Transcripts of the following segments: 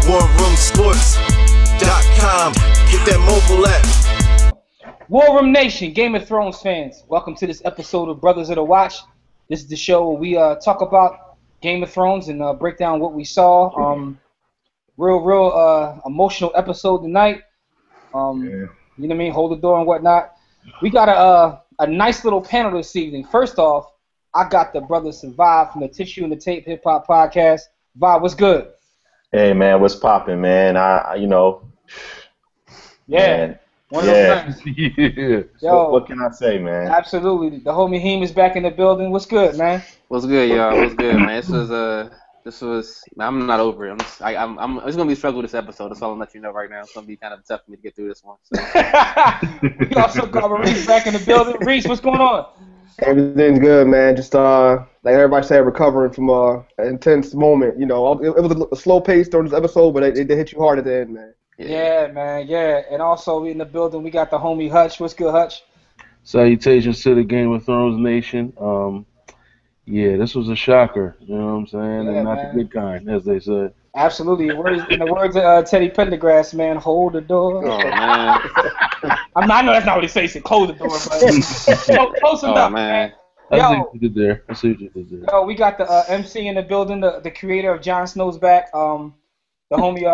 OneRoomSports.com. Get that mobile app. War Room Nation, Game of Thrones fans, welcome to this episode of Brothers of the Watch. This is the show where we talk about Game of Thrones and break down what we saw. Real emotional episode tonight. You know what I mean? Hold the door and whatnot. We got a nice little panel this evening. First off, I got the brothers Vibe from the Tissue and the Tape Hip Hop Podcast. Vibe, what's good? Hey man, what's popping, man? Man. One of those times. Yeah. Yo, what can I say, man? Absolutely. The homie Heem is back in the building. What's good, man? What's good, y'all? What's good, man? This was. I'm not over it. It's gonna be a struggle this episode. That's all I'm letting you know right now. It's gonna be kind of tough for me to get through this one. So. We also got Reese back in the building. Reese, what's going on? Everything's good, man. Just like everybody said, recovering from an intense moment. You know, it was a slow pace during this episode, but it hit you hard at the end, man. Yeah, man. Yeah, and also in the building we got the homie Hutch. What's good, Hutch? Salutations to the Game of Thrones Nation. Yeah, this was a shocker. You know what I'm saying? Yeah, and not man. the good kind, as they said. Absolutely. In the words of Teddy Pendergrass, man, hold the door. Oh man. I know that's not what he says. He said close the door, but close enough, man. I see what you did there. Yo, we got the MC in the building, the creator of Jon Snow's back. The homie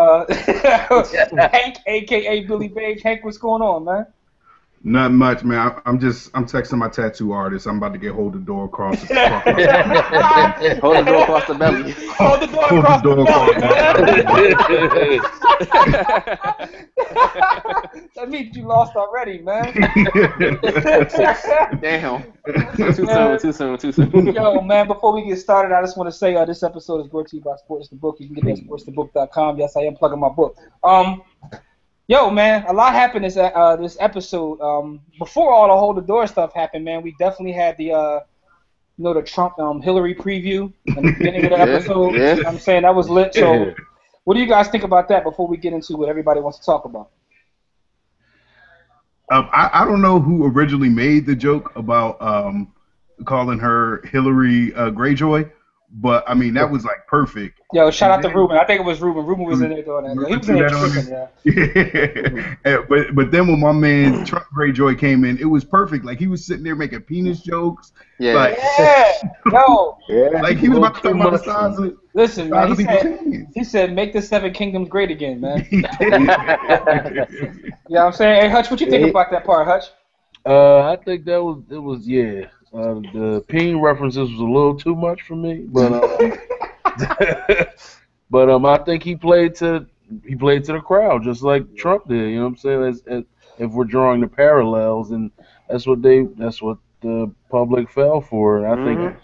Hank, a.k.a. Billy Page. Hank, what's going on, man? Not much, man. I'm texting my tattoo artist. I'm about to get hold the door across the Hold the door across the belly. Hold the door across the belly. That means you lost already, man. Damn. Too soon. Yo, man, before we get started, I just want to say this episode is brought to you by Sports the Book. You can get that at sportsthebook.com. Yes, I am plugging my book. Yo, man, a lot happened this episode. Before all the hold the door stuff happened, man, we definitely had the the Trump Hillary preview in the beginning of the episode. Yeah. You know what I'm saying? That was lit. So, what do you guys think about that before we get into what everybody wants to talk about? I don't know who originally made the joke about calling her Hillary Greyjoy, but I mean that was like perfect. Yo, shout out to Ruben. I think it was Ruben. Ruben was in there doing that. He was in there tripping, yeah. But then when my man Trump Greyjoy came in, it was perfect. Like he was sitting there making penis jokes. Yeah. Like, like he was about to talk about the size of. Listen, man. He said, "Make the Seven Kingdoms great again, man." You know what I'm saying? Hey, Hutch, what you think about that part, Hutch? I think it was the peen references was a little too much for me, but but I think he played to the crowd just like Trump did. You know what I'm saying? If we're drawing the parallels, and that's what the public fell for. And I think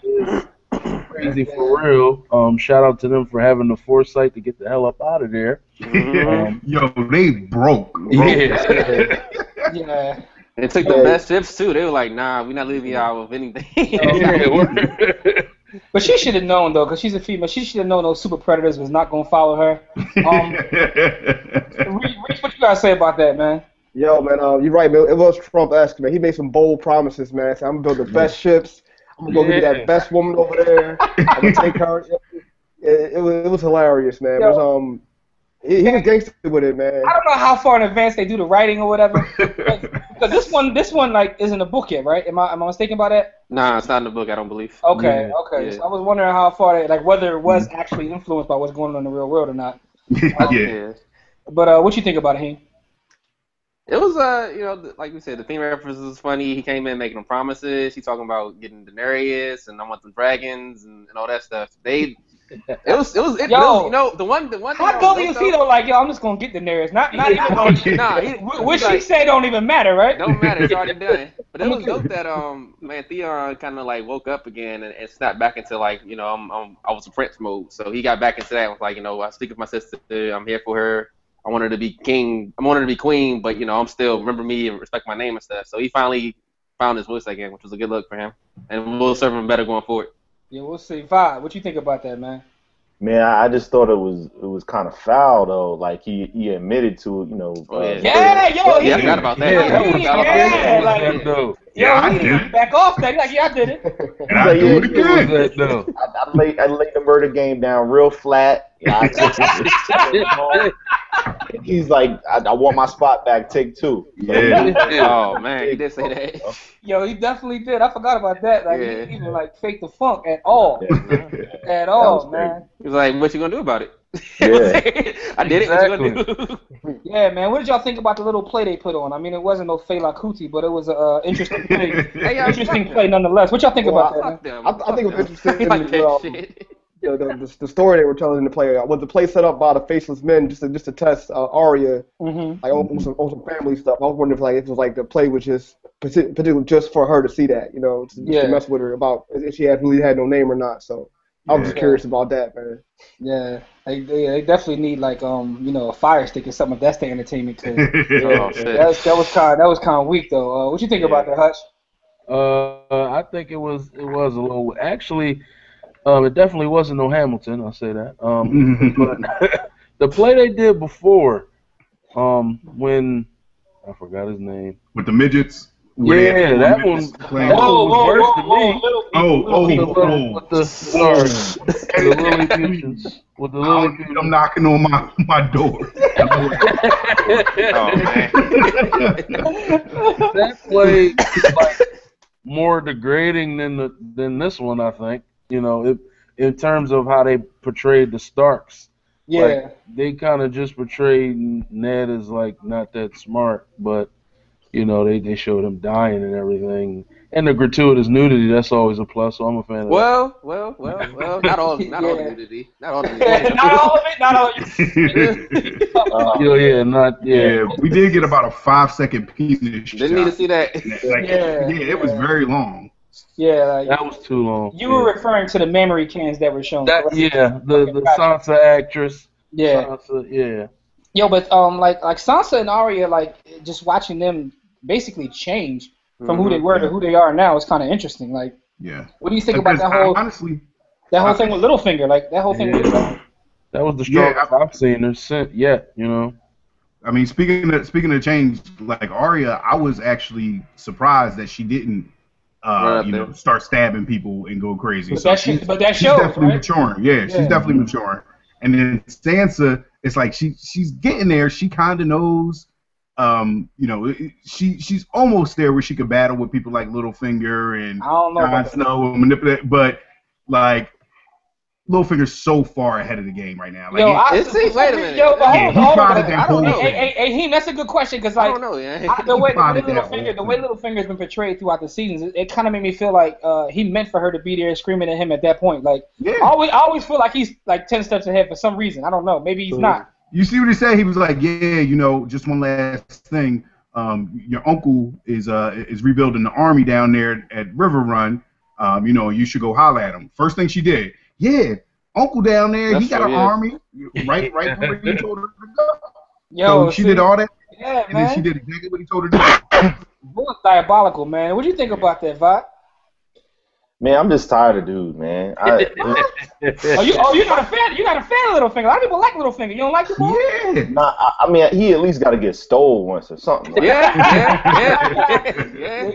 it's crazy for real. Shout out to them for having the foresight to get the hell up out of there. Yo, they broke. Yeah. Yeah. They took the best ships too. They were like, "Nah, we're not leaving y'all with anything." But she should have known though, because she's a female. She should have known those super predators was not gonna follow her. Reese, what you gotta say about that, man? Yo, man, you're right, man. It was Trump-esque, man. He made some bold promises, man. So I'm gonna build the best ships. I'm gonna go get that best woman over there. I'm gonna take her. It was hilarious, man. But, he was gangster with it, man. I don't know how far in advance they do the writing or whatever. Because this one like isn't a book yet, right? Am I mistaken about that? Nah, it's not in the book. I don't believe. Okay. Yeah. So I was wondering how far whether it was actually influenced by what's going on in the real world or not. Yeah. But what you think about it, Heem? It was like we said, the theme reference was funny. He came in making them promises. He talking about getting Daenerys and I want the dragons and all that stuff. It was the one how dumb is he though? Like, yo, I'm just gonna get Daenerys. Not even what she say don't even matter, right? Don't matter. It's already done. But it was dope that man Theon kind of like woke up again and snapped back into like I was in Prince mode. So he got back into that and was like I speak with my sister. I'm here for her. I want her to be king. I want her to be queen, but I'm still remember me and respect my name and stuff. So he finally found his voice again, which was a good look for him, and we'll serve him better going forward. Yeah, we'll see. Vibe, what you think about that, man? Man, I just thought it was kind of foul though. Like he admitted to it, Yeah, yo, I forgot about that. He didn't back off that. He's like, yeah, I did it. And I do it again. I laid the murder game down real flat. Yeah, he's like, I want my spot back. Take two. Yeah. Oh man, he did say that. Yo, he definitely did. I forgot about that. Like, he didn't even like fake the funk at all. At all, man. He was like, "What you gonna do about it?" Yeah. I did it. What you gonna do? Yeah, man. What did y'all think about the little play they put on? I mean, it wasn't no Fela Kuti, but it was an interesting play. Interesting play nonetheless. What y'all think about that, man? I think it was interesting. Like that shit. The story they were telling in the play was the play set up by the Faceless Men just to test Arya, like on some family stuff. I was wondering if it was like the play was just particularly just for her to see that, to mess with her about if she really had no name or not. So I was just curious about that, man. Yeah, they definitely need a fire stick or something if that's the entertainment. That was kind of weak though. What you think about that, Hutch? I think it was a little. Actually, it definitely wasn't no Hamilton. I'll say that. But the play they did before, when I forgot his name. With the midgets. Yeah, that one was worse to me. With the Lily Fusions. With the Lily Fusions. I'm knocking on my door. Oh man. That play is like more degrading than this one, I think. In terms of how they portrayed the Starks. Yeah. Like, they kind of just portrayed Ned as like not that smart, but they showed him dying and everything. And the gratuitous nudity, that's always a plus, so I'm a fan of that. Well, not all the nudity. Not all the nudity. Not all of it, not all of it. Yeah, we did get about a 5-second penis shot. Didn't need to see that. It was very long. Yeah, that was too long. You were referring to the memory cans that were shown. The Sansa actress. Yeah. Sansa, yeah. Yo, but like Sansa and Arya, like just watching them basically change from who they were to who they are now is kind of interesting. Like, what do you think about that whole thing with Littlefinger? Like that whole thing with Littlefinger. That was the strongest I've seen her since yet. I mean, speaking of change, like Arya, I was actually surprised that she didn't, start stabbing people and go crazy. But she's definitely maturing. Yeah, she's definitely maturing. And then Sansa, it's like she's getting there. She kind of knows. She's almost there where she could battle with people like Littlefinger and Jon Snow and manipulate, but like Littlefinger's so far ahead of the game right now. Like, wait a minute. Hey, that's a good question because like I don't know, the way Littlefinger's been portrayed throughout the seasons, it kind of made me feel like he meant for her to be there screaming at him at that point. Like I always feel like he's like 10 steps ahead for some reason. I don't know. Maybe he's not. You see what he said? He was like, just one last thing. Your uncle is rebuilding the army down there at River Run. You should go holler at him. First thing she did. Yeah, uncle down there, he got an army. Right where he told her to go. So she did all that. Yeah, and then she did exactly what he told her to do. Boy, diabolical, man. What do you think about that, Vi? Man, I'm just tired of dude, man. You're not a fan. You're not a fan of Littlefinger. A lot of people like Littlefinger. You don't like the boy? Yeah. Nah, I mean, he at least got to get stole once or something. Like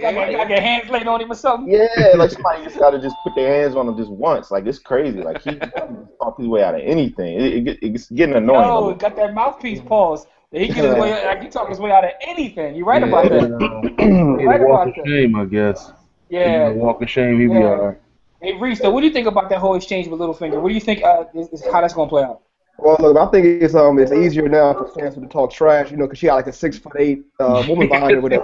Got your hands laid on him or something. Yeah, like somebody just got to just put their hands on him just once. Like it's crazy. Like he talk his way out of anything. It's getting annoying. No, got that mouthpiece pause. He get his way. Like he talk his way out of anything. You're right about that. Right about that. Shame, I guess. Yeah. Walk of shame, he'd be all right. Hey, Reese, what do you think about that whole exchange with Littlefinger? What do you think is how that's going to play out? Well, look, I think it's easier now for Sansa to talk trash, because she got like a 6'8" woman behind her with a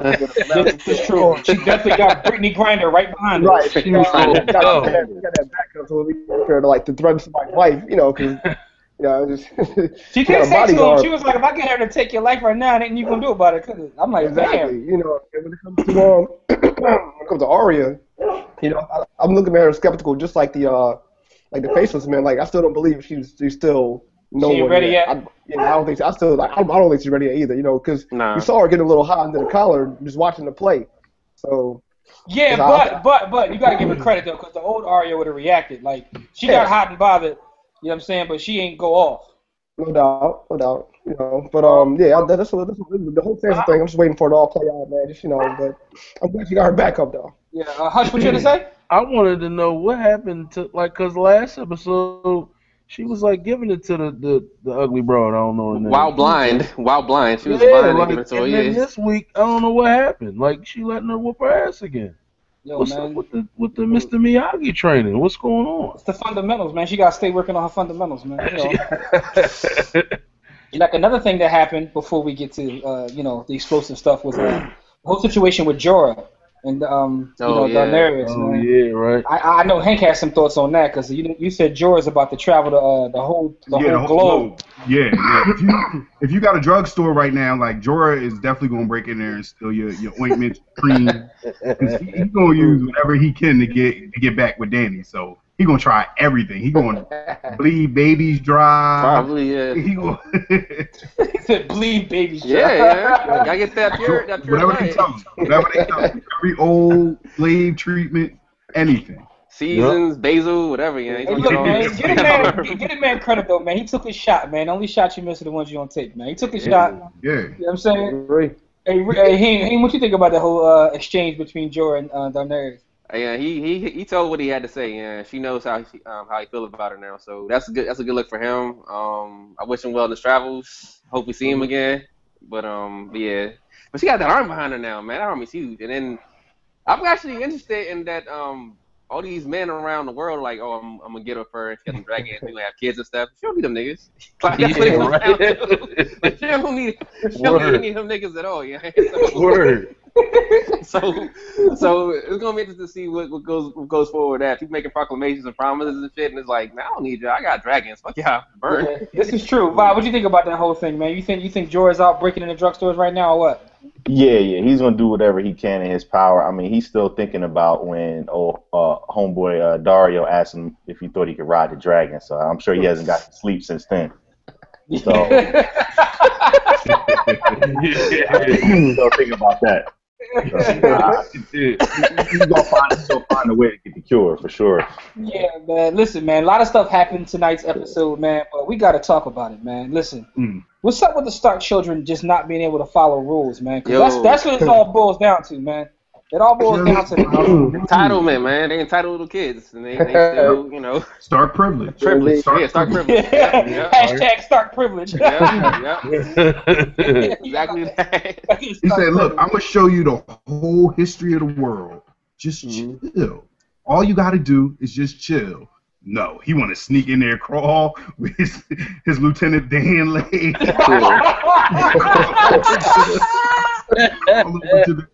It's true. She definitely got Brittany Griner right behind her. Right. She got that backup so we can to threaten somebody's life, because she can't say to him. She was like, if I get her to take your life right now, then you gonna do about it. Cause I'm like, exactly. Damn. And when it comes to Arya, I'm looking at her skeptical, just like the Faceless Men. Like I still don't believe she's still nowhere. She ain't ready yet. I don't think I don't think she's ready yet either. Because we saw her getting a little hot under the collar just watching the play. So. Yeah, but you gotta give her credit though, because the old Arya would have reacted. Like she got hot and bothered. You know what I'm saying? But she ain't go off. No doubt, no doubt. You know, but yeah, that's the whole Sansa thing. I'm just waiting for it to all play out, man. Just but I'm glad you got her back up though. Yeah, Hush, what you gonna say? I wanted to know what happened to cause last episode she was like giving it to the ugly broad. I don't know her name. While blind. She was Yeah, blind like, and giving it to her. and then this week I don't know what happened. Like she letting her whoop her ass again. Yo, What's man. up with the Mr. Miyagi training? What's going on? It's the fundamentals, man. She gotta stay working on her fundamentals, man. You know. Like another thing that happened before we get to the explosive stuff was the whole situation with Jorah and Daenerys. Oh man. yeah, right. I know Hank has some thoughts on that because you said Jorah's about to travel to the whole globe. Yeah. If you got a drugstore right now, like Jorah is definitely gonna break in there and steal your ointment, cream. He's gonna use whatever he can to get back with Danny. So he's gonna try everything. He's gonna bleed babies dry. Probably, yeah. He said bleed babies dry. Yeah. Gotta get that pure whatever they tell him. Every old slave treatment, anything. Seasons, basil, whatever. Yeah. Hey, look, man, get a man credit though, man. He took his shot, man. The only shot you miss are the ones you don't take, man. He took his shot. Yeah. You know what I'm saying? Hey, what you think about the whole exchange between Jorah and Daenerys? Yeah, he told what he had to say. Yeah, she knows how he feel about her now. So that's a good look for him. I wish him well in his travels. Hope we see him again. But yeah, but she got that arm behind her now, man. That arm is huge. And then I'm actually interested in that. All these men around the world like, I'm gonna get her first, get them dragons, we gonna have kids and stuff. She don't need them niggas. Like, that's what it comes down to. Like, she don't need them niggas at all. Yeah. Word. So it's gonna be interesting to see what goes forward. That people making proclamations and promises and shit, and it's like, man, I don't need you. I got dragons. Fuck yeah, burn. Yeah, this is true. Bob, what do you think about that whole thing, man? You think Jorah's out breaking into drugstores right now, or what? Yeah, he's gonna do whatever he can in his power. I mean, he's still thinking about when homeboy Dario asked him if he thought he could ride the dragon. So I'm sure he hasn't got sleep since then. So still thinking about that. So, he's gonna find a way to get the cure for sure. Yeah, man. Listen, man. A lot of stuff happened tonight's episode, man. But we got to talk about it, man. Listen, what's up with the Stark children just not being able to follow rules, man? Because that's what it all boils down to, man. It all boils down to entitlement, man. They entitled little kids, and they still, Stark privilege. Stark privilege. Yeah. Hashtag Stark privilege. Yeah. Exactly that. He said, "Look, I'm gonna show you the whole history of the world. Just chill. All you gotta do is just chill." No, he want to sneak in there, crawl with his Lieutenant Dan leg. To the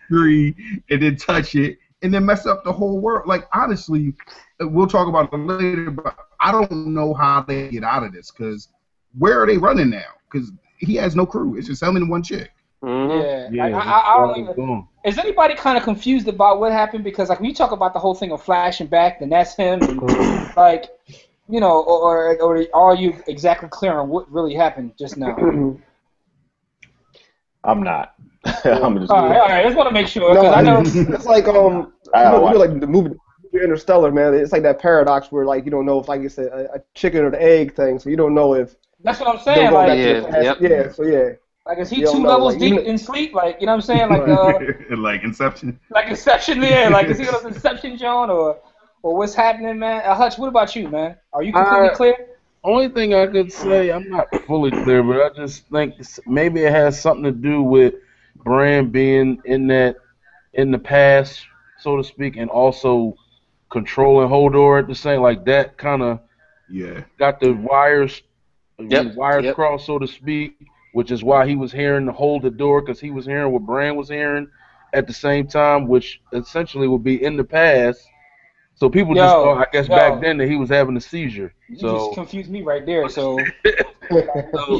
tree and then touch it and then mess up the whole world. Like, honestly, we'll talk about it later, but I don't know how they get out of this, because where are they running now? Because he has no crew. It's just him and one chick. Yeah. I don't even, is anybody kind of confused about what happened? Because like when you talk about the whole thing of flashing back, then that's him. And, like, or are you exactly clear on what really happened just now? I'm not. I'm just all right. I just want to make sure, because I know it's like like the movie Interstellar, man. It's like that paradox where like you don't know if like it's a chicken or the egg thing, so you don't know if. That's what I'm saying. Like, So like, is he 2 levels deep in sleep? Like, you know what I'm saying? Like, like Inception. Like Inception, yeah. Like, is he on Inception, John, or what's happening, man? Hutch, what about you, man? Are you completely clear? Only thing I could say, I'm not fully clear, but I just think maybe it has something to do with Bran being in the past, so to speak, and also controlling Hodor at the same, like that kind of got the wires crossed, so to speak, which is why he was hearing to hold the door, because he was hearing what Bran was hearing at the same time, which essentially would be in the past. So people just thought, I guess, back then that he was having a seizure. You just confused me right there. So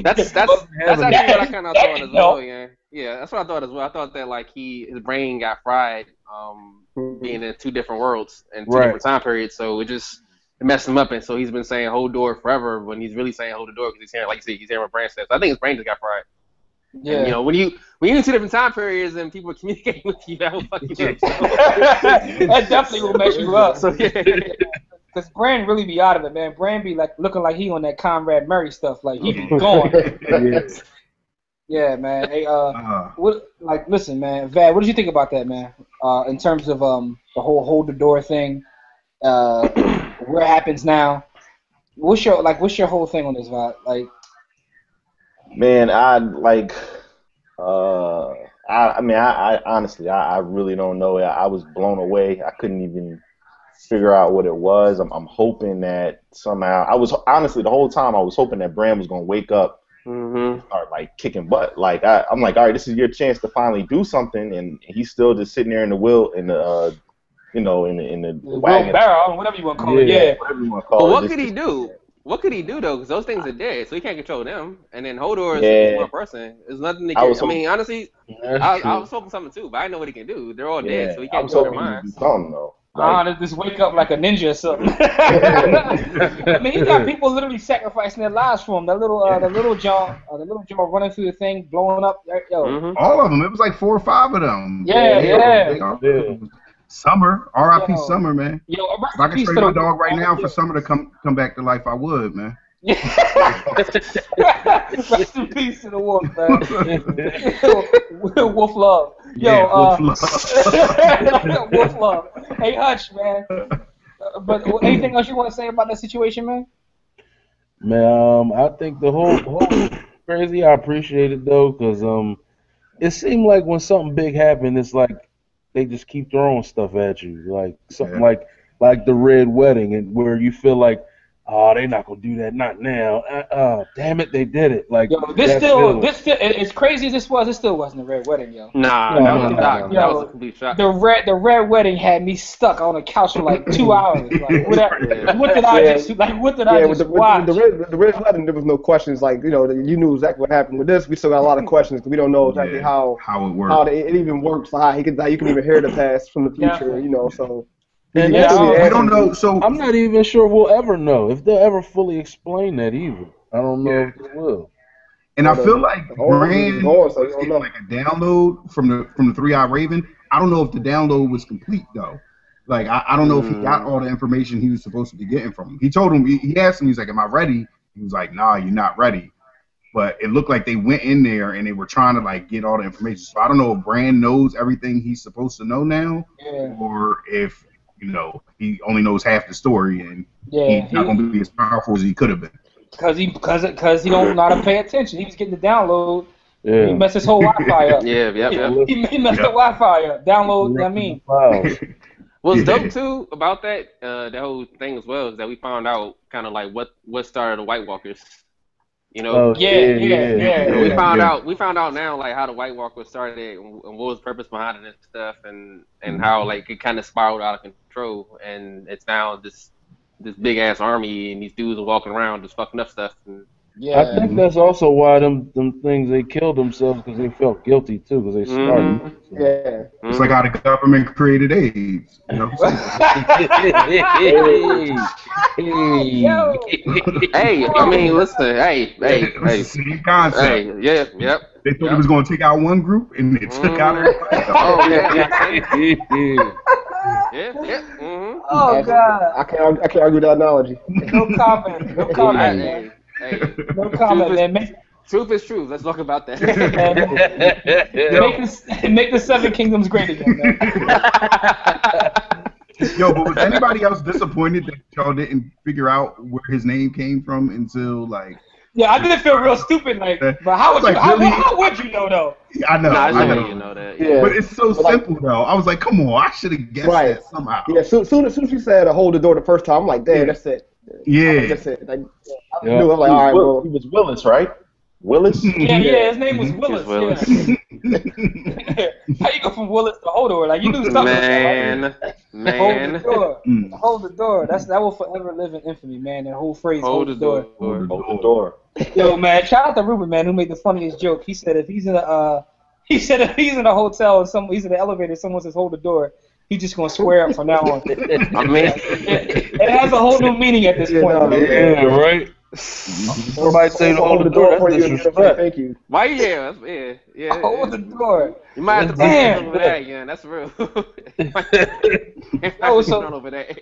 that's actually what I kind of thought as well. Yeah, that's what I thought as well. I thought that like his brain got fried, being in 2 different worlds and 2 different time periods. So it messed him up, and so he's been saying hold door forever when he's really saying hold the door because he's hearing, like you said, he's hearing what Bran says. So I think his brain just got fried. Yeah. And, when you're in 2 different time periods and people are communicating with you, that will fuck you up. So. That definitely will mess you up. So Cause Brand really be out of it, man. Brand be like looking like he on that Conrad Murray stuff. Like he be gone. Yeah, man. Hey, listen, man. Vad, what did you think about that, man? In terms of the whole hold the door thing, where it happens now. What's your whole thing on this, Vad? Like, man, I honestly, I really don't know. I was blown away. I couldn't even figure out what it was. I'm hoping that somehow, the whole time I was hoping that Bram was gonna wake up and start like kicking butt. Like I'm like, all right, this is your chance to finally do something, and he's still just sitting there in the wagon barrel, whatever you want to call it. Yeah. Whatever you want to call it. But what could he do? What could he do though? Because those things are dead, so he can't control them. And then Hodor is one person. There's nothing they can. I mean, honestly, I was hoping something too, but I know what he can do. They're all dead, so he can't control their minds. Something though. Just wake up like a ninja or something. I mean, he got people literally sacrificing their lives for him. The little John running through the thing, blowing up. Yo. All of them. It was like 4 or 5 of them. Yeah. Summer, R.I.P. Summer, man. Yo, if I could trade my dog right now for Summer to come back to life, I would, man. Rest in peace to the wolf, man. Wolf love. Yo, wolf love. Hey, Hutch, man. But anything else you want to say about that situation, man? Man, I think the whole crazy. I appreciate it though, because it seemed like when something big happened, it's like they just keep throwing stuff at you, like something like the Red Wedding, and where you feel like, oh, they're not gonna do that, not now. Damn it, they did it. Like, this still, as crazy as this was, it still wasn't a Red Wedding, yo. That was a complete shock. The Red Wedding had me stuck on the couch for like 2 hours. Like, what did I just watch? The Red Wedding, there was no questions. Like, you knew exactly what happened. With this, we still got a lot of questions because we don't know exactly how it works, how it even works, how you can even hear the past from the future, so. And we don't know. So I'm not even sure we'll ever know if they'll ever fully explain that either. I don't know if they will. And I feel like Brand was getting like a download from the 3-Eyed Raven. I don't know if the download was complete though. Like I don't know if he got all the information he was supposed to be getting from him. He told him, he asked him, he's like, "Am I ready?" He was like, "Nah, you're not ready." But it looked like they went in there and they were trying to like get all the information. So I don't know if Brand knows everything he's supposed to know now, or if he only knows half the story, and he's not going to be as powerful as he could have been. Because he don't know how to pay attention. He was getting the download. Yeah. He messed his whole Wi-Fi up. He messed the Wi-Fi up. Download, I mean. What's dope, too, about that whole thing as well, is that we found out kind of like what started the White Walkers. We found out now like how the White Walkers started and what was the purpose behind it and stuff, and how like it kind of spiraled out of control, and it's now this big ass army and these dudes are walking around just fucking up stuff. And I think that's also why them things, they killed themselves because they felt guilty too, because they started. It's like how the government created AIDS. Hey, I mean, listen, hey. Same concept. Hey, yep. They thought it was going to take out one group, and it took out everybody. Oh God. I can't argue that analogy. No comment. No comment, man. Hey, no comment, man. Truth is truth. Let's talk about that. Make the Seven Kingdoms great again, man. Yo, but was anybody else disappointed that y'all didn't figure out where his name came from until like? Yeah, I did feel real stupid, like. But how would you know though? I know. I know you know that. Yeah. But it's so simple though. I was like, come on, I should have guessed that somehow. Yeah. Soon as she said hold the door the first time, I'm like, damn, that's it. Yeah. That's it. Like, I knew. I'm like, all right, well. He was Willis, right? Willis? Yeah, his name was Willis. How you go from Willis to Hodor? Like, you knew something. Man. Hold the door. That will forever live in infamy, man. That whole phrase, hold the door. Hold the door. Yo, man, shout out to Ruben, man, who made the funniest joke. He said if he's in a hotel and he's in the elevator, someone says hold the door, he's just gonna swear up from now on. I mean, it has a whole new meaning at this point. Yeah, right. Somebody say to hold the door. for That's you and say disrespect. thank you. Why? Yeah. Hold the door. You might have to Damn. breathe over that, yeah. That's real. Oh, so- over that.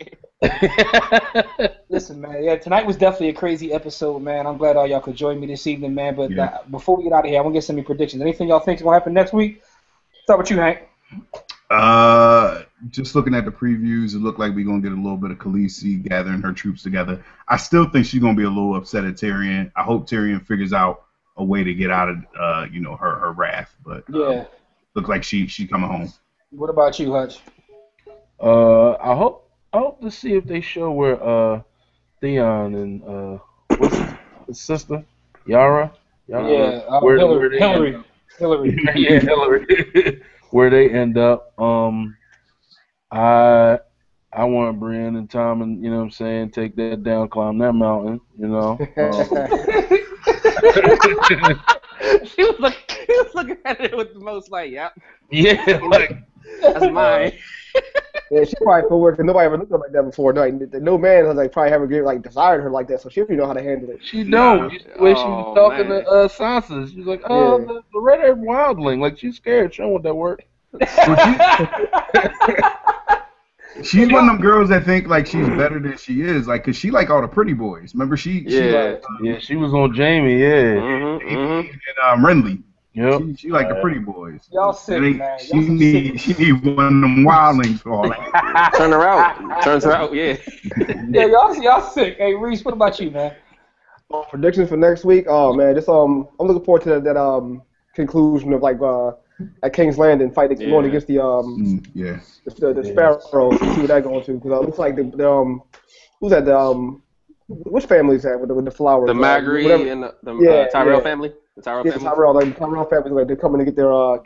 Listen, man. Yeah, tonight was definitely a crazy episode, man. I'm glad all y'all could join me this evening, man. But Yeah. before we get out of here, I want to get some of your predictions. Anything y'all think is gonna happen next week? Start with you, Hank. Just looking at the previews, it looked like we're gonna get a little bit of Khaleesi gathering her troops together. I still think she's gonna be a little upset at Tyrion. I hope Tyrion figures out a way to get out of her wrath. But Yeah. looks like she coming home. What about you, Hutch? I hope to see if they show where Theon and what's his sister Yara. Yeah, where Hillary. they end up. Hillary. Yeah, Hillary. Where they end up. I want Brienne and Tom and you know what I'm saying, take that down, climb that mountain, you know. She was looking at it with the most like, yep. Yeah, like That's mine. Yeah, she probably feel weird because nobody ever looked at her like that before. No man has probably ever desired her like that, so she don't know how to handle it. she don't. The way she was talking man. to Sansa, she was like, "Oh, Yeah. the red-haired wildling." Like she's scared. She don't want that word. She's one of them girls that think like she's better than she is, like, cause she like all the pretty boys. Remember she Yeah. Yeah, she was on Jamie. Yeah. Mm-hmm. and Renly. Yep. She like the pretty boys. Y'all sick, And man. she Y'all some need one of them wildlings for all that. Turn her out. Turns her out, yeah. Yeah, y'all sick. Hey, Reese, what about you, man? Predictions for next week? Oh man, just I'm looking forward to that conclusion of at King's Landing fight going against the Yeah. the Sparrows. See what that going to because it looks like the who's that which family is that with the flowers? The Magri whatever. and the Tyrell yeah. family. The Tyrell Yeah, family. the Tyrell family, like they're coming to get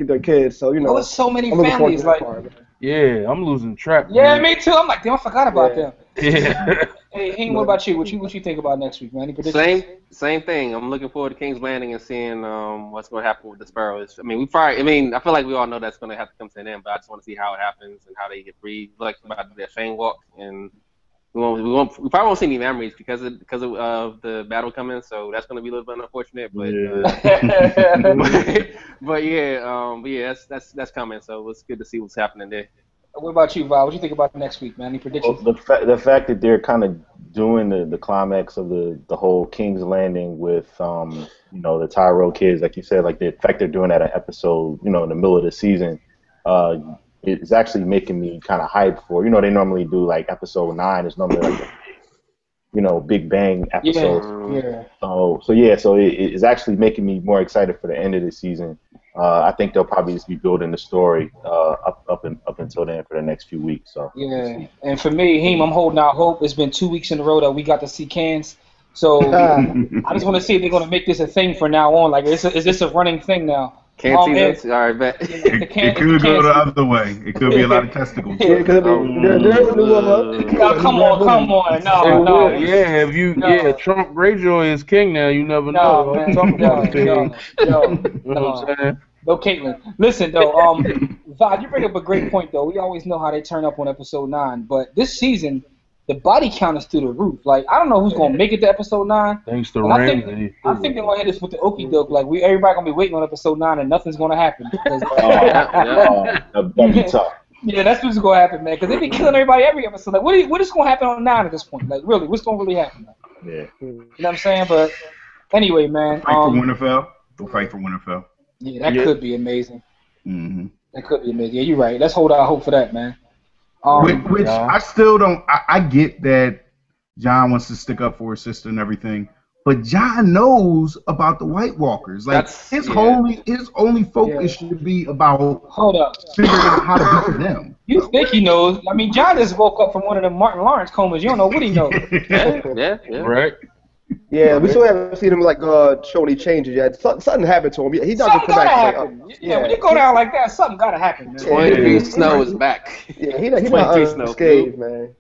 their kids. So you know, There's so many I'm looking forward families. to that Like, part, man. Yeah, I'm losing track. yeah, man. me too. I'm like, damn, I forgot about Yeah. them. Yeah. Hey, Hank, what about you? What you think about next week, man? Any predictions? Same thing. I'm looking forward to King's Landing and seeing what's going to happen with the Sparrows. I mean, I feel like we all know that's going to have to come to an end, but I just want to see how it happens and how they get freed. Like about their Fang Walk, and we probably won't see any memories because of the battle coming. So that's going to be a little bit unfortunate, but but yeah, that's coming. So it's good to see what's happening there. What about you, Val? What you think about next week, man? Any predictions? Well, the fact that they're kind of doing the climax of the whole King's Landing with the Tyrell kids, like you said, like the fact they're doing that an episode, in the middle of the season, it's actually making me kind of hyped for. They normally do like episode 9 is normally like Big Bang episode. Yeah. So it's actually making me more excited for the end of the season. I think they'll probably just be building the story up until then for the next few weeks. So Yeah, and for me, Heem, I'm holding out hope. It's been 2 weeks in a row that we got to see cans. So I just want to see if they're going to make this a thing from now on. Like, is this a running thing now? Can't see this? All right, bet. It could go the other way. It could be a lot of testicles. Yeah, there's a new one. No, come on. No. Yeah, if Trump Greyjoy is king now, you never know. No, man. Talk about it. No. You know what I'm saying? No, Caitlin. Listen, though, Val, you bring up a great point, though. We always know how they turn up on episode 9, but this season, the body count is through the roof. Like, I don't know who's going to make it to episode 9. Thanks to I Ramsey. think they're going to hit us with the okie doke. Like, everybody going to be waiting on episode 9 and nothing's going to happen. Because, that'd be tough. yeah, that's what's going to happen, man. Because they be killing everybody every episode. Like, what is going to happen on 9 at this point? Like, really, what's going to really happen? Yeah. You know what I'm saying? But anyway, man. Fight for Winterfell. We'll fight for Winterfell. Yeah, that could be amazing. Mm-hmm. That could be amazing. Yeah, you're right. Let's hold our hope for that, man. Which I still don't. I get that Jon wants to stick up for his sister and everything, but Jon knows about the White Walkers. Like his only focus should be about figuring out how to beat them. You think he knows? I mean, Jon just woke up from one of them Martin Lawrence comas. You don't know what he knows. Yeah. Right. Yeah, we still haven't seen him show any changes yet. Something happened to him. He doesn't come back. When you go down like that, something gotta happen, man. 23 Snow is back. Yeah, he's not unscathed, man.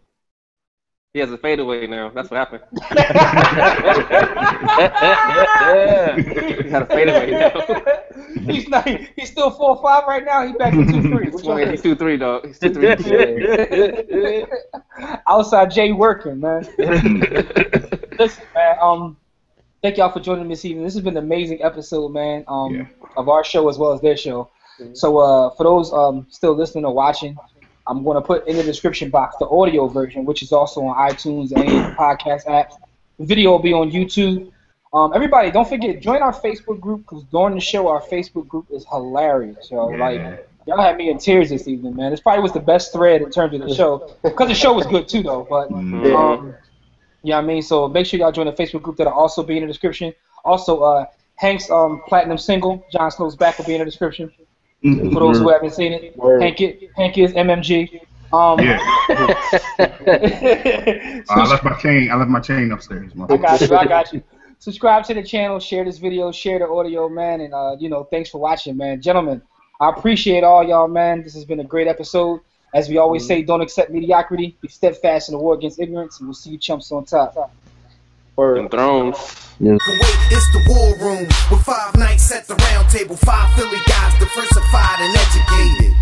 He has a fadeaway now. That's what happened. He had a fadeaway now. He's still 4'5" right now. He's back to 2'3". He's 2'3", dog. He's 2'3". Outside Jay working, man. Listen, man. Thank y'all for joining me this evening. This has been an amazing episode, man, Yeah. of our show as well as their show. So for those still listening or watching, I'm going to put in the description box the audio version, which is also on iTunes and any of the podcast apps. The video will be on YouTube. Everybody, don't forget, join our Facebook group, because during the show, our Facebook group is hilarious, yo. Yeah. Like, y'all had me in tears this evening, man. This probably was the best thread in terms of the show, because the show was good too, though. But you know what I mean? So make sure y'all join the Facebook group. That'll also be in the description. Also, Hank's platinum single, Jon Snow's Back, will be in the description. For those who haven't seen it, Hank is MMG. Yeah. I left my chain upstairs. I got you. Subscribe to the channel, share this video, share the audio, man, and you know, thanks for watching, man. Gentlemen, I appreciate all y'all, man. This has been a great episode. As we always say, don't accept mediocrity. Be steadfast in the war against ignorance, and we'll see you chumps on top. Them Thrones. Wait, it's the war room with 5 knights at the round table, 5 Philly guys diversified and educated.